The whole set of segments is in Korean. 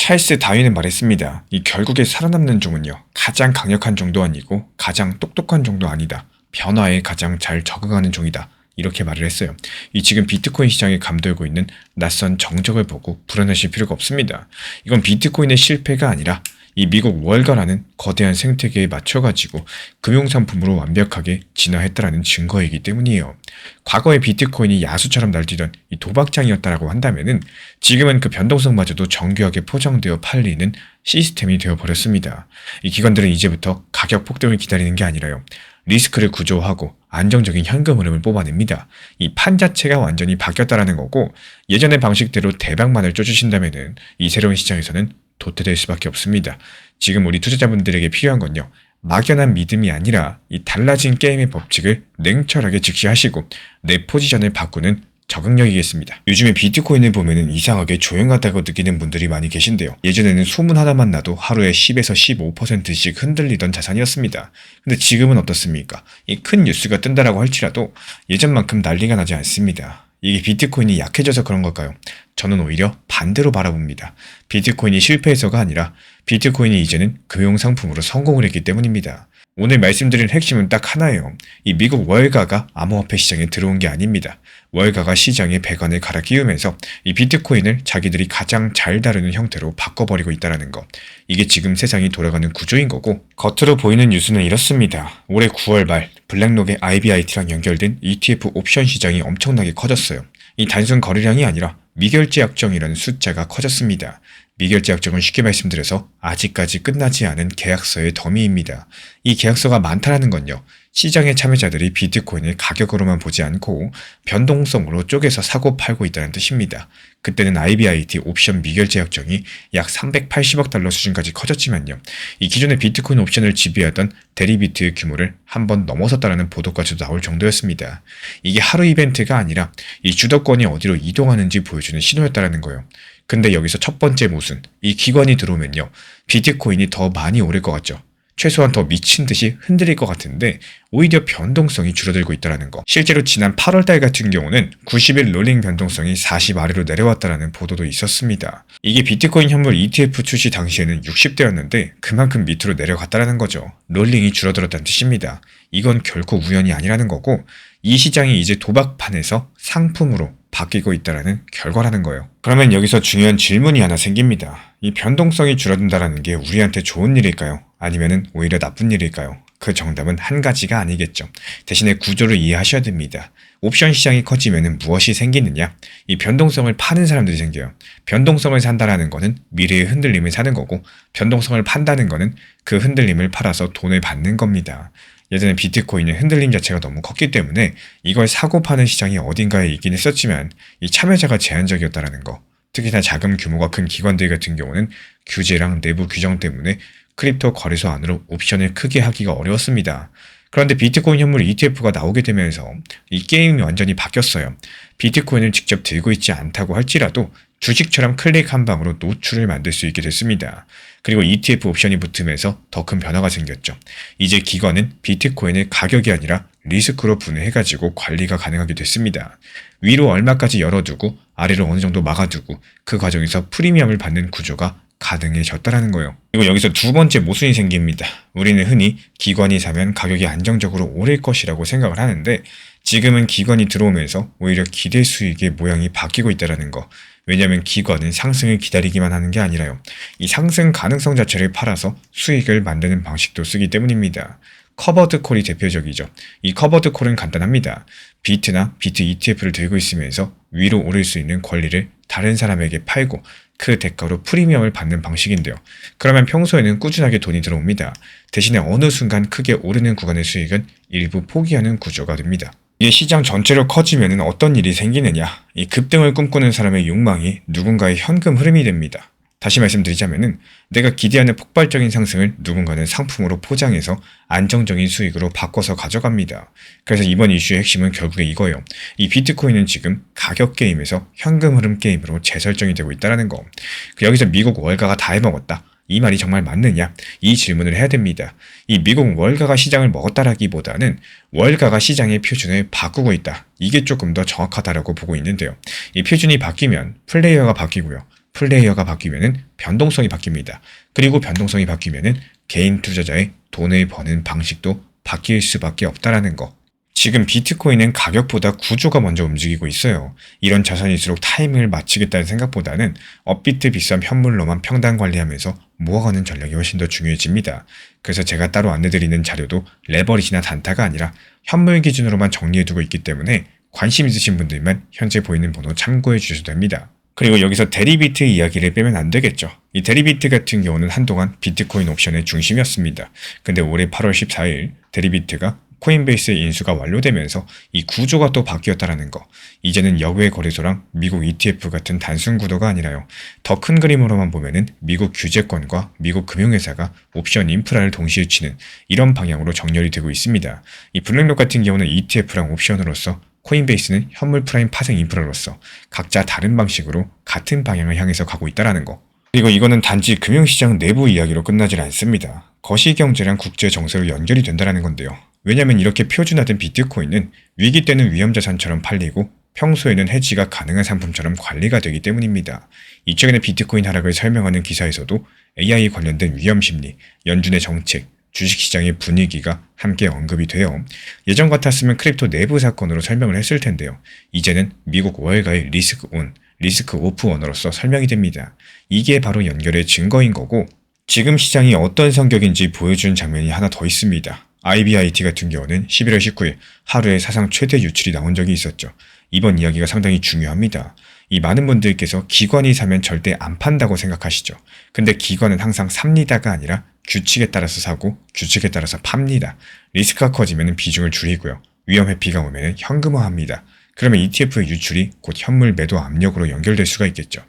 찰스 다윈은 말했습니다. 이 결국에 살아남는 종은요, 가장 강력한 종도 아니고 가장 똑똑한 종도 아니다. 변화에 가장 잘 적응하는 종이다. 이렇게 말을 했어요. 이 지금 비트코인 시장에 감돌고 있는 낯선 정적을 보고 불안하실 필요가 없습니다. 이건 비트코인의 실패가 아니라 이 미국 월가라는 거대한 생태계에 맞춰가지고 금융상품으로 완벽하게 진화했다라는 증거이기 때문이에요. 과거에 비트코인이 야수처럼 날뛰던 이 도박장이었다라고 한다면은 지금은 그 변동성마저도 정교하게 포장되어 팔리는 시스템이 되어버렸습니다. 이 기관들은 이제부터 가격 폭등을 기다리는 게 아니라요, 리스크를 구조하고 안정적인 현금 흐름을 뽑아냅니다. 이 판 자체가 완전히 바뀌었다라는 거고, 예전의 방식대로 대박만을 쪄주신다면은 이 새로운 시장에서는 도태될 수밖에 없습니다. 지금 우리 투자자분들에게 필요한 건요, 막연한 믿음이 아니라 이 달라진 게임의 법칙을 냉철하게 직시하시고 내 포지션을 바꾸는 적응력이겠습니다. 요즘에 비트코인을 보면은 이상하게 조용하다고 느끼는 분들이 많이 계신데요. 예전에는 소문 하나만 나도 하루에 10에서 15%씩 흔들리던 자산이었습니다. 근데 지금은 어떻습니까? 이 큰 뉴스가 뜬다라고 할지라도 예전만큼 난리가 나지 않습니다. 이게 비트코인이 약해져서 그런 걸까요? 저는 오히려 반대로 바라봅니다. 비트코인이 실패해서가 아니라 비트코인이 이제는 금융상품으로 성공을 했기 때문입니다. 오늘 말씀드린 핵심은 딱 하나예요. 이 미국 월가가 암호화폐 시장에 들어온 게 아닙니다. 월가가 시장에 배관을 갈아 끼우면서 이 비트코인을 자기들이 가장 잘 다루는 형태로 바꿔버리고 있다는 거. 이게 지금 세상이 돌아가는 구조인 거고, 겉으로 보이는 뉴스는 이렇습니다. 올해 9월 말 블랙록의 IBIT랑 연결된 ETF 옵션 시장이 엄청나게 커졌어요. 이 단순 거래량이 아니라 미결제 약정이라는 숫자가 커졌습니다. 미결제 약정은 쉽게 말씀드려서 아직까지 끝나지 않은 계약서의 더미입니다. 이 계약서가 많다는 건요, 시장의 참여자들이 비트코인을 가격으로만 보지 않고 변동성으로 쪼개서 사고 팔고 있다는 뜻입니다. 그때는 IBIT 옵션 미결제 약정이 약 380억 달러 수준까지 커졌지만요, 이 기존의 비트코인 옵션을 지배하던 데리비트의 규모를 한번 넘어섰다는 보도까지도 나올 정도였습니다. 이게 하루 이벤트가 아니라 이 주도권이 어디로 이동하는지 보여주는 신호였다는 거예요. 근데 여기서 첫 번째 모순, 이 기관이 들어오면요, 비트코인이 더 많이 오를 것 같죠. 최소한 더 미친 듯이 흔들릴 것 같은데 오히려 변동성이 줄어들고 있다는 거. 실제로 지난 8월달 같은 경우는 90일 롤링 변동성이 40 아래로 내려왔다는 보도도 있었습니다. 이게 비트코인 현물 ETF 출시 당시에는 60대였는데 그만큼 밑으로 내려갔다는 거죠. 롤링이 줄어들었다는 뜻입니다. 이건 결코 우연이 아니라는 거고, 이 시장이 이제 도박판에서 상품으로 바뀌고 있다는 결과라는 거예요. 그러면 여기서 중요한 질문이 하나 생깁니다. 이 변동성이 줄어든다는 게 우리한테 좋은 일일까요? 아니면 오히려 나쁜 일일까요? 그 정답은 한 가지가 아니겠죠. 대신에 구조를 이해하셔야 됩니다. 옵션 시장이 커지면 무엇이 생기느냐? 이 변동성을 파는 사람들이 생겨요. 변동성을 산다라는 거는 미래의 흔들림을 사는 거고, 변동성을 판다는 거는 그 흔들림을 팔아서 돈을 받는 겁니다. 예전에 비트코인의 흔들림 자체가 너무 컸기 때문에 이걸 사고 파는 시장이 어딘가에 있긴 했었지만 이 참여자가 제한적이었다는 거. 특히나 자금 규모가 큰 기관들 같은 경우는 규제랑 내부 규정 때문에 크립토 거래소 안으로 옵션을 크게 하기가 어려웠습니다. 그런데 비트코인 현물 ETF가 나오게 되면서 이 게임이 완전히 바뀌었어요. 비트코인을 직접 들고 있지 않다고 할지라도 주식처럼 클릭 한 방으로 노출을 만들 수 있게 됐습니다. 그리고 ETF 옵션이 붙으면서 더 큰 변화가 생겼죠. 이제 기관은 비트코인을 가격이 아니라 리스크로 분해해가지고 관리가 가능하게 됐습니다. 위로 얼마까지 열어두고 아래로 어느 정도 막아두고 그 과정에서 프리미엄을 받는 구조가 가능해졌다는 거예요. 그리고 여기서 두 번째 모순이 생깁니다. 우리는 흔히 기관이 사면 가격이 안정적으로 오를 것이라고 생각을 하는데, 지금은 기관이 들어오면서 오히려 기대 수익의 모양이 바뀌고 있다는 거. 왜냐하면 기관은 상승을 기다리기만 하는 게 아니라요, 이 상승 가능성 자체를 팔아서 수익을 만드는 방식도 쓰기 때문입니다. 커버드 콜이 대표적이죠. 이 커버드 콜은 간단합니다. 비트나 비트 ETF를 들고 있으면서 위로 오를 수 있는 권리를 다른 사람에게 팔고 그 대가로 프리미엄을 받는 방식인데요. 그러면 평소에는 꾸준하게 돈이 들어옵니다. 대신에 어느 순간 크게 오르는 구간의 수익은 일부 포기하는 구조가 됩니다. 이게 시장 전체로 커지면 어떤 일이 생기느냐? 이 급등을 꿈꾸는 사람의 욕망이 누군가의 현금 흐름이 됩니다. 다시 말씀드리자면은 내가 기대하는 폭발적인 상승을 누군가는 상품으로 포장해서 안정적인 수익으로 바꿔서 가져갑니다. 그래서 이번 이슈의 핵심은 결국에 이거예요. 이 비트코인은 지금 가격 게임에서 현금 흐름 게임으로 재설정이 되고 있다는 거. 여기서 미국 월가가 다 해먹었다. 이 말이 정말 맞느냐? 이 질문을 해야 됩니다. 이 미국 월가가 시장을 먹었다라기보다는 월가가 시장의 표준을 바꾸고 있다. 이게 조금 더 정확하다라고 보고 있는데요. 이 표준이 바뀌면 플레이어가 바뀌고요. 플레이어가 바뀌면은 변동성이 바뀝니다. 그리고 변동성이 바뀌면은 개인 투자자의 돈을 버는 방식도 바뀔 수밖에 없다라는 거. 지금 비트코인은 가격보다 구조가 먼저 움직이고 있어요. 이런 자산일수록 타이밍을 맞추겠다는 생각보다는 업비트 비싼 현물로만 평단 관리하면서 모아가는 전략이 훨씬 더 중요해집니다. 그래서 제가 따로 안내드리는 자료도 레버리지나 단타가 아니라 현물 기준으로만 정리해두고 있기 때문에 관심 있으신 분들만 현재 보이는 번호 참고해 주셔도 됩니다. 그리고 여기서 데리비트 이야기를 빼면 안 되겠죠. 이 데리비트 같은 경우는 한동안 비트코인 옵션의 중심이었습니다. 근데 올해 8월 14일 데리비트가 코인베이스의 인수가 완료되면서 이 구조가 또 바뀌었다라는 거. 이제는 역외 거래소랑 미국 ETF 같은 단순 구도가 아니라요. 더 큰 그림으로만 보면은 미국 규제권과 미국 금융회사가 옵션 인프라를 동시에 치는 이런 방향으로 정렬이 되고 있습니다. 이 블랙록 같은 경우는 ETF랑 옵션으로서 코인베이스는 현물 프라임 파생 인프라로서 각자 다른 방식으로 같은 방향을 향해서 가고 있다라는 거. 그리고 이거는 단지 금융시장 내부 이야기로 끝나질 않습니다. 거시경제랑 국제 정세로 연결이 된다는 건데요. 왜냐하면 이렇게 표준화된 비트코인은 위기 때는 위험자산처럼 팔리고 평소에는 해지가 가능한 상품처럼 관리가 되기 때문입니다. 이쪽에는 비트코인 하락을 설명하는 기사에서도 AI 관련된 위험심리, 연준의 정책, 주식시장의 분위기가 함께 언급이 돼요. 예전 같았으면 크립토 내부 사건으로 설명을 했을 텐데요. 이제는 미국 월가의 리스크 온, 리스크 오프 언어로서 설명이 됩니다. 이게 바로 연결의 증거인 거고 지금 시장이 어떤 성격인지 보여주는 장면이 하나 더 있습니다. IBIT 같은 경우는 11월 19일 하루에 사상 최대 유출이 나온 적이 있었죠. 이번 이야기가 상당히 중요합니다. 이 많은 분들께서 기관이 사면 절대 안 판다고 생각하시죠. 근데 기관은 항상 삽니다가 아니라 규칙에 따라서 사고 규칙에 따라서 팝니다. 리스크가 커지면 비중을 줄이고요. 위험 회피가 오면 현금화합니다. 그러면 ETF의 유출이 곧 현물 매도 압력으로 연결될 수가 있겠죠.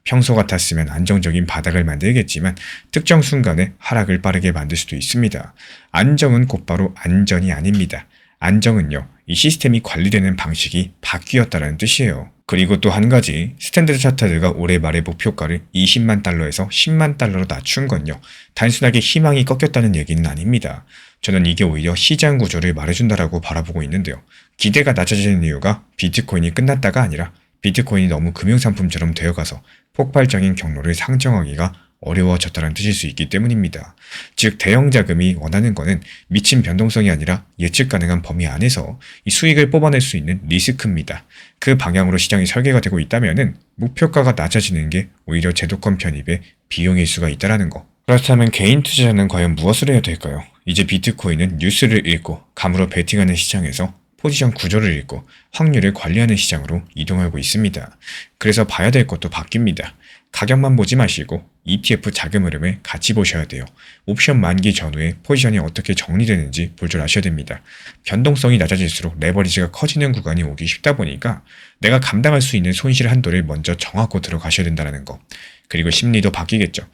평소 같았으면 안정적인 바닥을 만들겠지만 특정 순간에 하락을 빠르게 만들 수도 있습니다. 안정은 곧바로 안전이 아닙니다. 안정은요, 이 시스템이 관리되는 방식이 바뀌었다는 뜻이에요. 그리고 또 한 가지, 스탠더드 차트가 올해 말의 목표가를 20만 달러에서 10만 달러로 낮춘 건요, 단순하게 희망이 꺾였다는 얘기는 아닙니다. 저는 이게 오히려 시장 구조를 말해준다라고 바라보고 있는데요. 기대가 낮아지는 이유가 비트코인이 끝났다가 아니라 비트코인이 너무 금융상품처럼 되어가서 폭발적인 경로를 상정하기가 어려워졌다는 뜻일 수 있기 때문입니다. 즉 대형 자금이 원하는 것은 미친 변동성이 아니라 예측 가능한 범위 안에서 이 수익을 뽑아낼 수 있는 리스크입니다. 그 방향으로 시장이 설계가 되고 있다면 목표가가 낮아지는 게 오히려 제도권 편입의 비용일 수가 있다는 거. 그렇다면 개인 투자자는 과연 무엇을 해야 될까요? 이제 비트코인은 뉴스를 읽고 감으로 베팅하는 시장에서 포지션 구조를 읽고 확률을 관리하는 시장으로 이동하고 있습니다. 그래서 봐야 될 것도 바뀝니다. 가격만 보지 마시고 ETF 자금 흐름을 같이 보셔야 돼요. 옵션 만기 전후에 포지션이 어떻게 정리되는지 볼 줄 아셔야 됩니다. 변동성이 낮아질수록 레버리지가 커지는 구간이 오기 쉽다 보니까 내가 감당할 수 있는 손실 한도를 먼저 정하고 들어가셔야 된다는 거. 그리고 심리도 바뀌겠죠.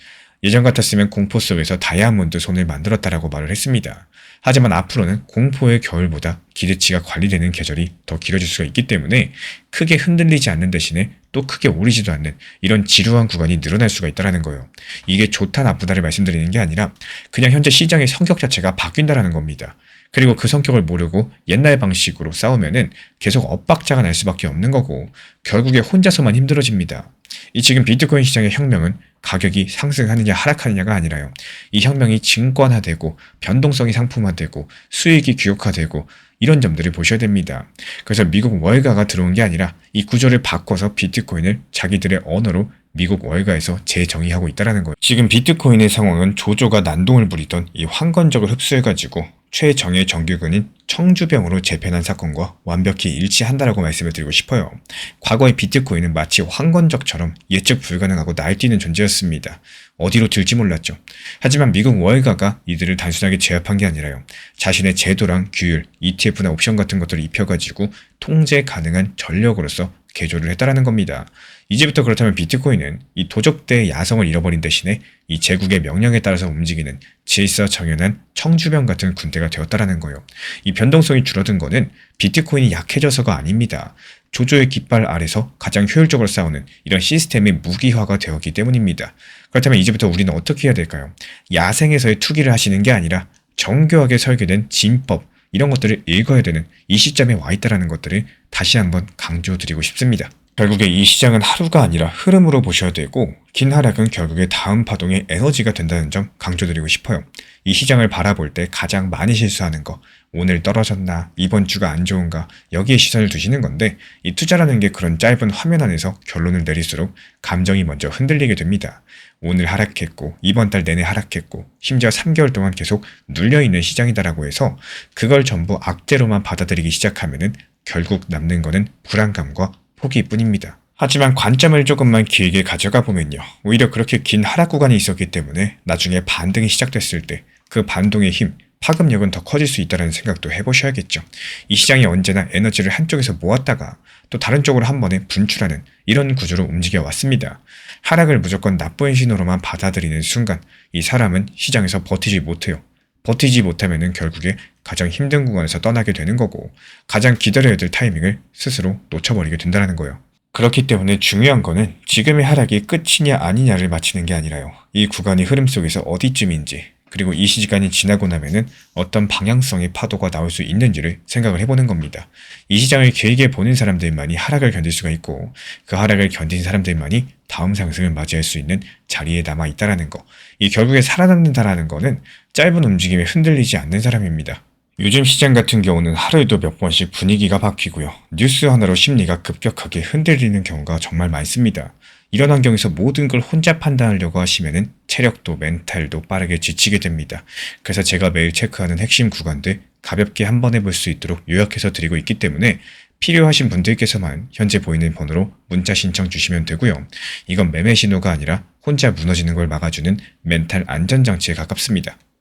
예전 같았으면 공포 속에서 다이아몬드 손을 만들었다라고 말을 했습니다. 하지만 앞으로는 공포의 겨울보다 기대치가 관리되는 계절이 더 길어질 수가 있기 때문에 크게 흔들리지 않는 대신에 또 크게 오르지도 않는 이런 지루한 구간이 늘어날 수가 있다는 거예요. 이게 좋다 나쁘다를 말씀드리는 게 아니라 그냥 현재 시장의 성격 자체가 바뀐다는 겁니다. 그리고 그 성격을 모르고 옛날 방식으로 싸우면은 계속 엇박자가 날 수밖에 없는 거고 결국에 혼자서만 힘들어집니다. 이 지금 비트코인 시장의 혁명은 가격이 상승하느냐 하락하느냐가 아니라요. 이 혁명이 증권화되고 변동성이 상품화되고 수익이 규격화되고 이런 점들을 보셔야 됩니다. 그래서 미국 월가가 들어온 게 아니라 이 구조를 바꿔서 비트코인을 자기들의 언어로 미국 월가에서 재정의하고 있다는 거예요. 지금 비트코인의 상황은 조조가 난동을 부리던 이 황건적을 흡수해가지고 최정예 정규군인 청주병으로 재편한 사건과 완벽히 일치한다라고 말씀을 드리고 싶어요. 과거의 비트코인은 마치 황건적처럼 예측 불가능하고 날뛰는 존재였습니다. 어디로 들지 몰랐죠. 하지만 미국 월가가 이들을 단순하게 제압한 게 아니라요. 자신의 제도랑 규율, ETF나 옵션 같은 것들을 입혀가지고 통제 가능한 전력으로서 개조를 했다라는 겁니다. 이제부터 그렇다면 비트코인은 이 도적대의 야성을 잃어버린 대신에 이 제국의 명령에 따라서 움직이는 질서정연한 청주병 같은 군대가 되었다라는 거예요. 이 변동성이 줄어든 거는 비트코인이 약해져서가 아닙니다. 조조의 깃발 아래서 가장 효율적으로 싸우는 이런 시스템의 무기화가 되었기 때문입니다. 그렇다면 이제부터 우리는 어떻게 해야 될까요? 야생에서의 투기를 하시는 게 아니라 정교하게 설계된 진법, 이런 것들을 읽어야 되는 이 시점에 와 있다는 것들을 다시 한번 강조드리고 싶습니다. 결국에 이 시장은 하루가 아니라 흐름으로 보셔야 되고 긴 하락은 결국에 다음 파동의 에너지가 된다는 점 강조드리고 싶어요. 이 시장을 바라볼 때 가장 많이 실수하는 거, 오늘 떨어졌나, 이번 주가 안 좋은가, 여기에 시선을 두시는 건데 이 투자라는 게 그런 짧은 화면 안에서 결론을 내릴수록 감정이 먼저 흔들리게 됩니다. 오늘 하락했고 이번 달 내내 하락했고 심지어 3개월 동안 계속 눌려있는 시장이다라고 해서 그걸 전부 악재로만 받아들이기 시작하면은 결국 남는 거는 불안감과 포기뿐입니다. 하지만 관점을 조금만 길게 가져가 보면요. 오히려 그렇게 긴 하락 구간이 있었기 때문에 나중에 반등이 시작됐을 때 그 반동의 힘, 파급력은 더 커질 수 있다는 생각도 해보셔야겠죠. 이 시장이 언제나 에너지를 한쪽에서 모았다가 또 다른 쪽으로 한 번에 분출하는 이런 구조로 움직여 왔습니다. 하락을 무조건 나쁜 신호로만 받아들이는 순간 이 사람은 시장에서 버티지 못해요. 버티지 못하면 결국에 가장 힘든 구간에서 떠나게 되는 거고 가장 기다려야 될 타이밍을 스스로 놓쳐버리게 된다는 거예요. 그렇기 때문에 중요한 거는 지금의 하락이 끝이냐 아니냐를 맞히는 게 아니라요. 이 구간이 흐름 속에서 어디쯤인지 그리고 이 시간이 지나고 나면은 어떤 방향성의 파도가 나올 수 있는지를 생각을 해보는 겁니다. 이 시장을 길게 보는 사람들만이 하락을 견딜 수가 있고 그 하락을 견딘 사람들만이 다음 상승을 맞이할 수 있는 자리에 남아 있다라는 거. 이 결국에 살아남는다라는 거는 짧은 움직임에 흔들리지 않는 사람입니다. 요즘 시장 같은 경우는 하루에도 몇 번씩 분위기가 바뀌고요. 뉴스 하나로 심리가 급격하게 흔들리는 경우가 정말 많습니다. 이런 환경에서 모든 걸 혼자 판단하려고 하시면은 체력도 멘탈도 빠르게 지치게 됩니다. 그래서 제가 매일 체크하는 핵심 구간들 가볍게 한번 해볼 수 있도록 요약해서 드리고 있기 때문에 필요하신 분들께서만 현재 보이는 번호로 문자 신청 주시면 되고요. 이건 매매 신호가 아니라 혼자 무너지는 걸 막아주는 멘탈 안전장치에 가깝습니다.